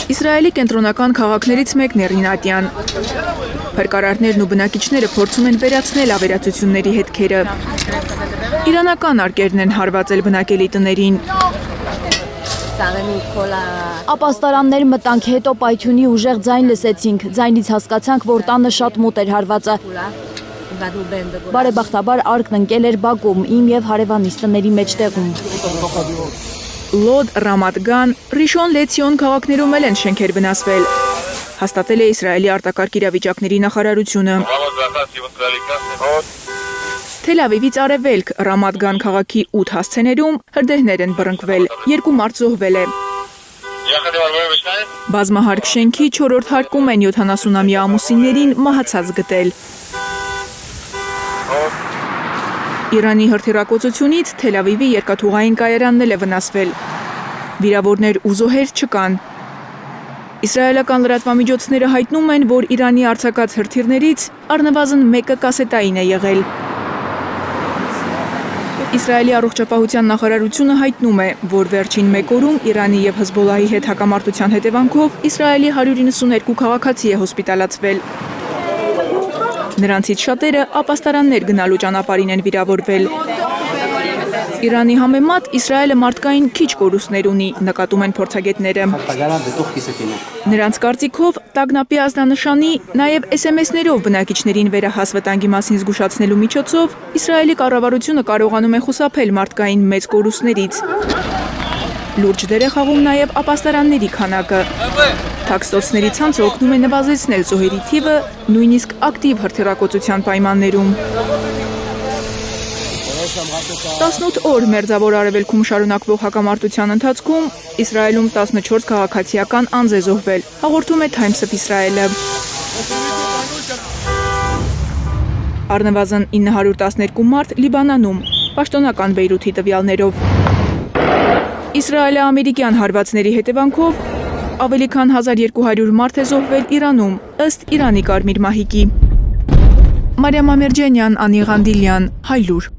Իսրայելի կենտրոնական քաղաքներից մեկն է Ռինատյան։ Փրկարարներն ու բնակիչները փորձում են վերացնել ավերածությունների հետքերը։ Իրանական արկերն են հարվածել բնակելի տներին։ Ապաստարաններ մտանք, հետո պայթյունի ուժեղ ձայն լսեցինք, ձայնից հասկացանք, որ տանը շատ մոտ էր հարվածը։ Բարեբախտաբար արկն ընկել էր բակում, իմ և հարևանիս տների մեջտեղում։ Լոդ, Ռամաթ Գան, Ռիշոն Լեցիոն քաղաքներում էլ են շենքեր վնասվել։ Հաստատել է Իսրայելի արտակարգ իրավիճակների նախարարությունը։ Թել Ավիվից արևելք Ռամաթ Գան քաղաքի 8 հասցեներում հրդեհներ են բռնկվել, 2 մարդ զոհվել է։ Բազմահարկ շենքի 4-րդ հարկում են 70-ամյա ամուսիններին մահացած գտել։ Իրանի հրթիռակոծությունից Թել Ավիվի երկաթուղային կայարանն էլ է վնասվել։ Վիրավորներ ու զոհեր չկան։ Իսրայելական լրատվամիջոցները հայտնում են, որ Իրանի արձակած հրթիռներից առնվազն մեկը կասետային է եղել։ Իսրայելի առողջապահության նախարարությունը հայտնում է, որ վերջին 1 օրում Իրանի և Հեզբոլլահի հետ հակամարտության հետևանքով Իսրայելի 192 քաղաքացի է հոսպիտալացվել։ Նրանցից շատերը ապաստարաններ գնալու ճանապարհին են վիրավորվել։ Իրանի համեմատ Իսրայելը մարդկային քիչ կորուստներ ունի, նկատում են փորձագետները։ Նրանց կարծիքով տագնապի ազդանշանի, նաև SMS-ներով բնակիչներին վերահաս վտանգի մասին զգուշացնելու միջոցով Իսրայելի կառավարությունը կարողանում է խուսափել մարդկային մեծ կորուստներից։ Լուրջ դեր է խաղում նաև ապաստարանների քանակը։ Թաքստոցների ցանցը օգնում է նվազեցնել զոհերի թիվը, նույնիսկ ակտիվ հրթիռակոծության պայմաններում։ 18 օր մերձավոր արևելքում շարունակվող հակամարտության ընթացքում Իսրայելում 14 քաղաքացիական անձ է զոհվել, հաղորդում է Times of Israel-ը։ Առնվազն 912 մարդ Լիբանանում, պաշտոնական Բեյրութի տվյալներով։ Իսրայելա-ամերիկյան հարվածների հետևանքով ավելի քան 1200 մարդ է զոհվել Իրանում, ըստ Իրանի Կարմիր մահիկի։ Մարիամ Ամերջանյան, Անի Ղանդիլյան, Հայլուր։